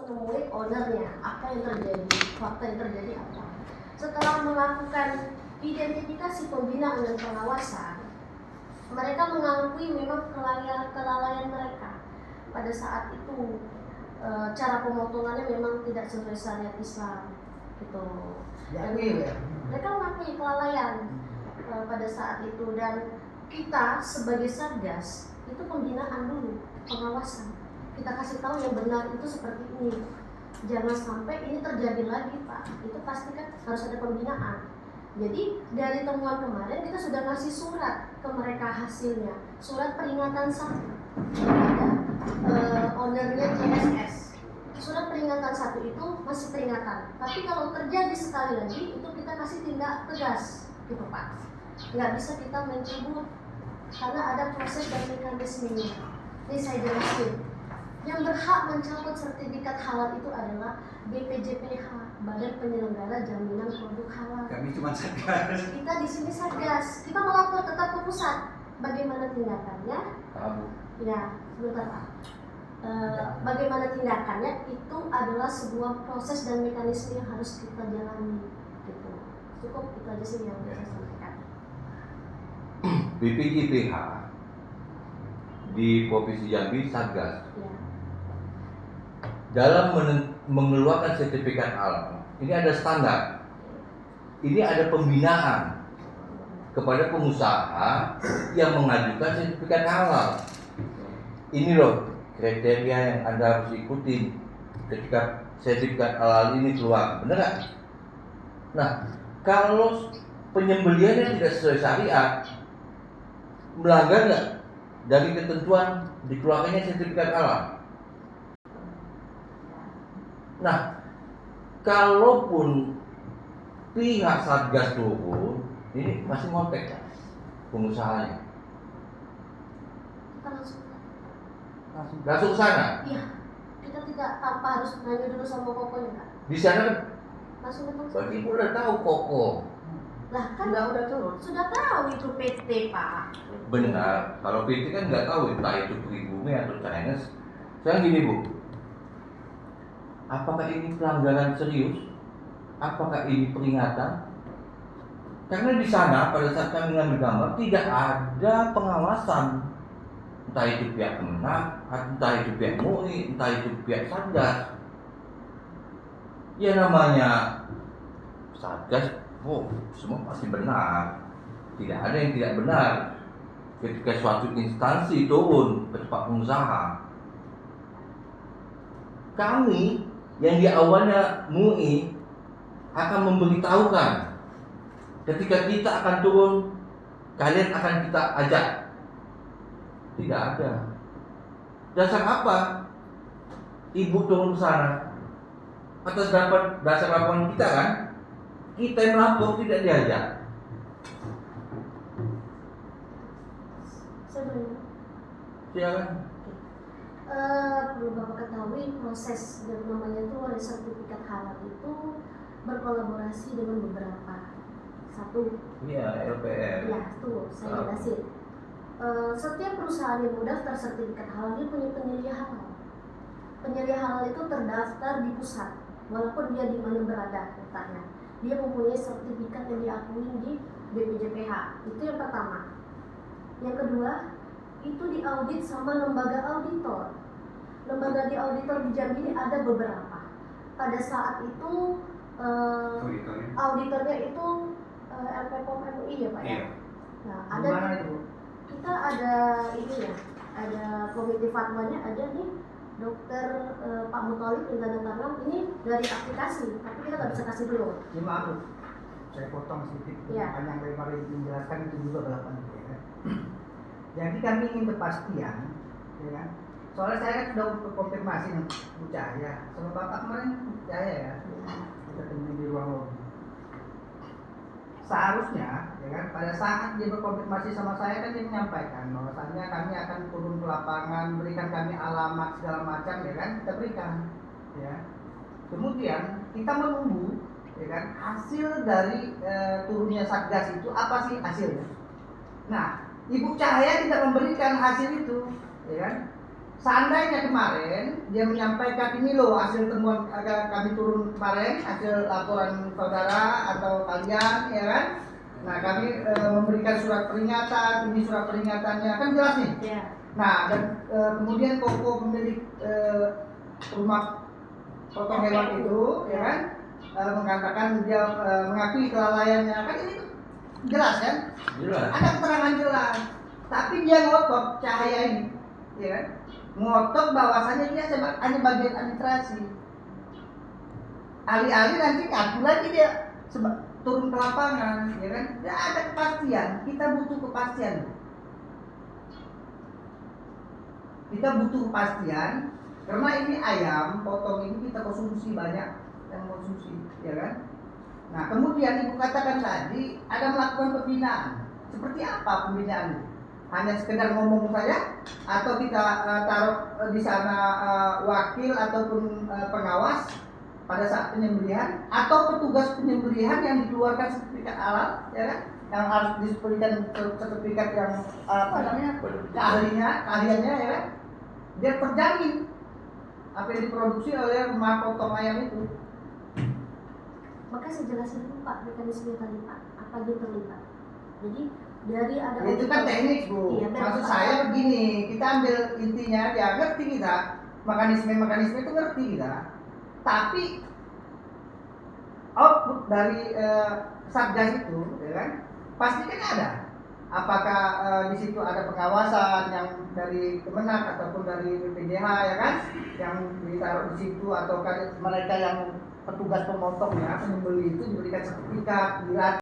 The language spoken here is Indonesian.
menemui ownernya, apa yang terjadi, fakta yang terjadi apa. Setelah melakukan identifikasi pembinaan dan pengawasan, mereka mengakui memang kelalaian mereka pada saat itu. Cara pemotongannya memang tidak sesuai syariat Islam gitu. Dan mereka mengakui kelalaian pada saat itu, dan kita sebagai Satgas itu pembinaan dulu, pengawasan. Kita kasih tahu yang benar itu seperti ini. Jangan sampai ini terjadi lagi, Pak. Itu pasti kan harus ada pembinaan. Jadi dari temuan kemarin kita sudah ngasih surat ke mereka hasilnya, surat peringatan 1 kepada ownernya JSS. Surat peringatan 1 itu masih peringatan, tapi kalau terjadi sekali lagi itu kita kasih tindak tegas, gitu Pak. Nggak bisa kita main cabut, karena ada proses dan mekanismenya. Ini saya jelasin. Yang berhak mencabut sertifikat halal itu adalah BPJPH, Badan Penyelenggara Jaminan Produk Halal. Kami cuma Satgas. Kita di sini Satgas. Kita melapor tetap ke pusat. Bagaimana tindakannya? Tahu. Ya, sebentar Pak. Bagaimana tindakannya itu adalah sebuah proses dan mekanisme yang harus kita jalani. Gitu. Cukup itu aja sih yang saya sampaikan. BPJPH di Provinsi Jambi Satgas. Ya. Dalam mengeluarkan sertifikat halal, ini ada standar. Ini ada pembinaan kepada pengusaha yang mengajukan sertifikat halal. Ini loh kriteria yang Anda harus ikuti ketika sertifikat halal ini keluar. Benar nggak? Nah, kalau penyembelihannya tidak sesuai syariat, melanggar nggak dari ketentuan dikeluarkannya sertifikat halal? Nah, kalaupun pihak Satgas turun, ini masih ngotek kan pengusahanya. Kita langsung sana. Iya, kita tidak tanpa harus nanya dulu sama kokonya Kak. Di sana kan Langsung datang. berarti Ibu udah tahu koko. Lah kan udah turun. Sudah tahu itu PT Pak. Benar. Kalau PT kan nggak tahu entah itu pribumi atau Chinese. Sekarang gini Bu, apakah ini pelanggaran serius? Apakah ini peringatan? Karena di sana pada saat kami mengambil gambar tidak ada pengawasan, entah itu pihak Kemenang, entah itu pihak MUI, entah itu pihak Satgas. Ya namanya Satgas, semua pasti benar. Tidak ada yang tidak benar ketika suatu instansi turun ke tempat pengusaha. Kami yang di awalnya MUI akan memberitahukan ketika kita akan turun, kalian akan kita ajak. Tidak ada. Dasar apa Ibu turun ke sana? Atas dasar laporan kita kan? Kita yang melapor tidak diajak. Silakan. Perlu Bapak ketahui proses yang namanya itu sertifikat halal itu berkolaborasi dengan beberapa. Satu. Iya, LPR. Ya, tuh saya jelasin. Setiap perusahaan yang mendaftar sertifikat halal dia punya penyelia halal. Penyelia halal itu terdaftar di pusat, walaupun dia di mana berada letaknya. Dia mempunyai sertifikat yang diakui di BPJPH. Itu yang pertama. Yang kedua, itu diaudit sama lembaga auditor. Lembaga di auditor di Jambi ini ada beberapa. Pada saat itu auditornya itu LPPOM MUI ya Pak ya. Nah, ada kita ada ini ya, ada komite fatwanya, ada nih Dokter Pak Muthalib yang tanda tangan ini dari aplikasi, tapi kita nggak bisa kasih dulu. Ya maaf, saya potong sedikit. Ya. Panjang lebar menjelaskan itu juga balapan ya. Jadi kami ingin berpastian, ya kan? Soalnya saya kan sudah konfirmasi dengan Bu Cahaya, sama Bapak kemarin Bu Cahaya ya, kita temui di ruang lobby. Seharusnya, ya kan, pada saat dia berkonfirmasi sama saya kan dia menyampaikan bahwasannya kami akan turun ke lapangan, berikan kami alamat segala macam, ya kan, kita berikan, ya. Kemudian kita menunggu, ya kan, hasil dari turunnya Satgas itu apa sih hasilnya? Nah, Ibu Cahaya tidak memberikan hasil itu, ya kan? seandainya kemarin dia menyampaikan ini loh hasil temuan kami turun kemarin, hasil laporan saudara atau kalian, ya kan? Nah kami memberikan surat peringatan, ini surat peringatannya kan jelas nih. Ya. Nah dan kemudian Koko pemilik rumah potong hewan itu, ya kan, mengatakan dia mengakui kelalaiannya, kan ini jelas kan? Jelas. Ada keterangan jelas. Tapi dia ngotot Cahaya ini, ya kan? Ngotot bahwasannya dia hanya bagian administrasi. Alih-alih nanti ngaku lagi dia turun ke lapangan, ya kan? Tidak ada kepastian. Kita butuh kepastian. Kita butuh kepastian karena ini ayam potong ini kita konsumsi banyak yang konsumsi, ya kan? Nah kemudian ibu katakan tadi ada melakukan pembinaan. Seperti apa pembinaan? Hanya sekedar ngomong saja atau kita taruh di sana wakil ataupun pengawas pada saat penyembelihan atau petugas penyembelihan yang dikeluarkan sertifikat halal, ya kan? Yang harus diberikan sertifikat yang apa namanya keahliannya, ya kan? Dia terjamin apa yang diproduksi oleh rumah potong ayam itu. Maka saya jelasin dulu Pak mekanisme tadi Pak, apa dia terlibat. Jadi dari ada Itu kan teknik Bu. Iya, Maksud saya begini, kita ambil intinya ya ngerti kita mekanisme itu ngerti kita. Tapi output dari satgas itu, ya kan, pasti kan ada. Apakah di situ ada pengawasan yang dari Kemenak ataupun dari BPJH, ya kan, yang ditaruh di situ, atau mereka yang petugas pemotongnya penyembeli itu diberikan sertifikat, dilatih